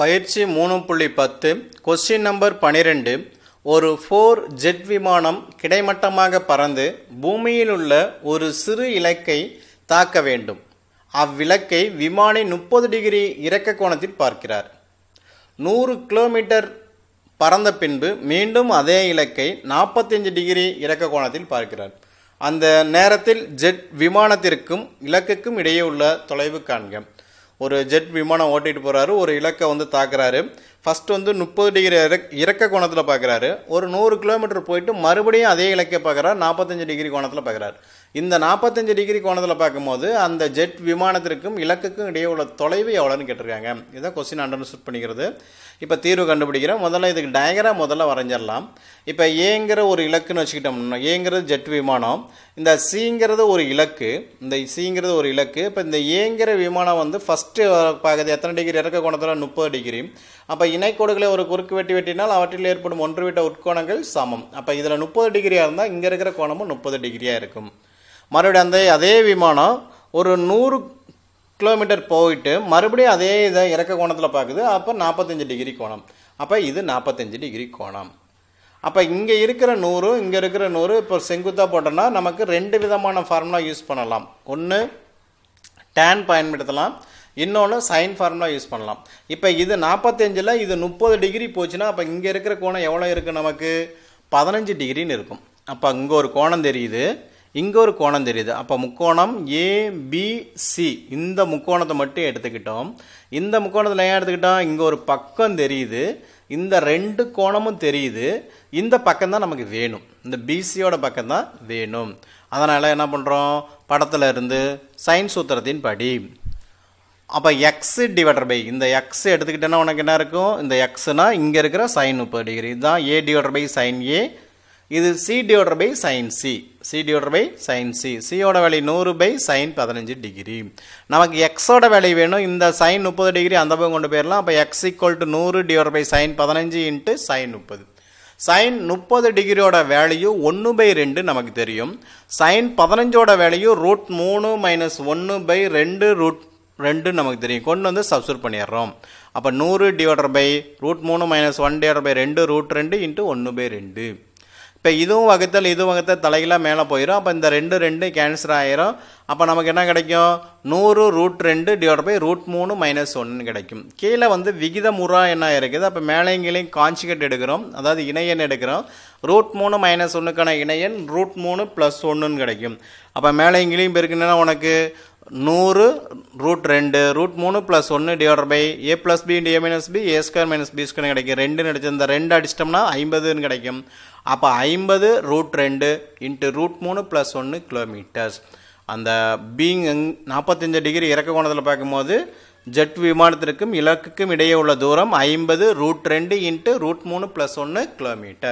பயிற்சி 3.10 question number 12 ஒரு 4 jet விமானம் கிடைமட்டமாக பறந்து பூமியில் உள்ள ஒரு சிறு இலக்கை தாக்க வேண்டும். அவ்விலக்கை விமானி 30 டிகிரி இறக்க கோணத்தில் பார்க்கிறார். 100 கிலோமீட்டர் பறந்த பின்பு மீண்டும் அதே இலக்கை 45 டிகிரி இறக்க கோணத்தில் பார்க்கிறார். அந்த நேரத்தில் ஜெட் விமானத்திற்கும் இலக்குக்கும் இடையே உள்ள தொலைவு காண்க. ஒரு ஜெட் விமானம் ஓட்டிட்டு போகிறாரு, ஒரு இலக்கை தாக்குறாரு. ஃபஸ்ட்டு 30 டிகிரி இறக்க கோணத்தில் பார்க்குறாரு. ஒரு 100 கிலோமீட்டர் போயிட்டு மறுபடியும் அதே இலக்கை பார்க்குறாரு, 45 டிகிரி கோணத்தில் பார்க்குறாரு. இந்த 45 டிகிரி கோணத்தில் பார்க்கும்போது அந்த ஜெட் விமானத்திற்கும் இலக்குக்கும் இடையே உள்ள தொலைவு எவ்வளோன்னு கேட்டிருக்காங்க. இதுதான் கொஸ்டின் அண்டர்ஸ்டாண்ட் பண்ணிக்கிறது. இப்போ தீர்வு கண்டுபிடிக்கிறோம். முதல்ல இதுக்கு டயக்ராம் முதல்ல வரைஞ்சிடலாம். இப்போ ஏங்கிற ஒரு இலக்குன்னு வச்சுக்கிட்டோம்னா, ஏங்கிறது ஜெட் விமானம், இந்த சிங்கிறது ஒரு இலக்கு, இந்த சிங்கிறது ஒரு இலக்கு. இப்போ இந்த ஏங்கிற விமானம் ஃபஸ்ட்டு பார்க்குறது எத்தனை டிகிரி இறக்க கோணத்தில் 30 டிகிரி. அப்போ இணைக்கோடுகளை ஒரு குறுக்கு வெட்டினால் அவற்றில் ஏற்படும் ஒன்றுவிட்ட உட்கோணங்கள் சமம். அப்போ இதில் 30 டிகிரியாக இருந்தால் இங்கே இருக்கிற கோணமும் 30 டிகிரியாக இருக்கும். மறுபடியும் அதே விமானம் ஒரு 100 கிலோமீட்டர் போயிட்டு மறுபடியும் அதே இதை இறக்க கோணத்தில் பார்க்குது. அப்போ 45 டிகிரி கோணம். அப்போ இது 45 டிகிரி கோணம். அப்போ இங்கே இருக்கிற 100 இங்கே இருக்கிற 100 இப்போ செங்குத்தாக போட்டோம்னா நமக்கு 2 விதமான ஃபார்முலா யூஸ் பண்ணலாம். ஒன்று டேன் பயன்படுத்தலாம், இன்னொன்று சைன் ஃபார்முலா யூஸ் பண்ணலாம். இப்போ இது 45ல் இது 30 டிகிரி போச்சுன்னா அப்போ இங்கே இருக்கிற கோணம் எவ்வளோ இருக்குது, நமக்கு 15 டிகிரின்னு இருக்கும். அப்போ இங்கே ஒரு கோணம் தெரியுது, இங்கே ஒரு கோணம் தெரியுது. அப்போ முக்கோணம் ஏபிசி இந்த முக்கோணத்தை மட்டும் எடுத்துக்கிட்டோம். இந்த முக்கோணத்தில் ஏன் எடுத்துக்கிட்டோம், இங்கே ஒரு பக்கம் தெரியுது, இந்த 2 கோணமும் தெரியுது. இந்த பக்கம் தான் நமக்கு வேணும், இந்த பிசியோட பக்கம் தான் வேணும். அதனால் என்ன பண்ணுறோம், படத்தில் இருந்து சைன் சூத்திரத்தின் படி அப்போ எக்ஸ் டிவைடர் பை இந்த எக்ஸ் எடுத்துக்கிட்டேன்னா உனக்கு என்ன இருக்கும், இந்த எக்ஸ்னா இங்கே இருக்கிற சைன் 30 டிகிரி இதுதான் A divided by sine A. இது C divided by sine C, C divided by sine C. சியோட வேல்யூ 100 பை சைன் 15 டிகிரி. நமக்கு எக்ஸோட வேல்யூ வேணும், இந்த சைன் 30 டிகிரி அந்த பக்கம் கொண்டு போயிடலாம். அப்போ X equal to 100 divided by sine 15 into sine 30. Sine 30 டிகிரியோட வேல்யூ 1/2 நமக்கு தெரியும். சைன் 15ஓட வேல்யூ √3 - 1/2 நமக்கு தெரியும். கொண்டு சப்ஸ்டிட்யூட் பண்ணிடுறோம். அப்போ 100 divided by √3 - 1 divided by 2 √2 into 1/2. இப்போ இதுவும் வகுத்தல் இதுவும் வகுத்தல் தலைகளாக மேலே போயிடும். அப்போ இந்த 2 கேன்சல் ஆயிரும். அப்போ நமக்கு என்ன கிடைக்கும், 100 √2 டிவைட் பை √3 - 1 கிடைக்கும். கீழே விகிதமுறா என்ன இருக்குது, அப்போ மேலேயும் கீழேயும் கான்ஜுகேட் எடுக்கிறோம், அதாவது இணையன் எடுக்கிறோம். √3 - 1க்கான இணையன் √3 + 1 கிடைக்கும். அப்போ மேலேயும் கீழேயும் பெருக்குன்னா உனக்கு 100 √2 √3 + 1 divide by a + b × a - b a² - b² கிடைக்கும். 2 அடிச்சு இந்த 2 அடிச்சிட்டோம்னா 50ன்னு கிடைக்கும். அப்போ 50 √2 இன்ட்டு √3 + 1 கிலோமீட்டர்ஸ். அந்த பீங் 45 டிகிரி இறக்க கோணத்தில் பார்க்கும்போது ஜெட் விமானத்திற்கும் இலக்குக்கும் இடையே உள்ள தூரம் 50 √2 இன்ட்டு √3 + 1 கிலோமீட்டர்.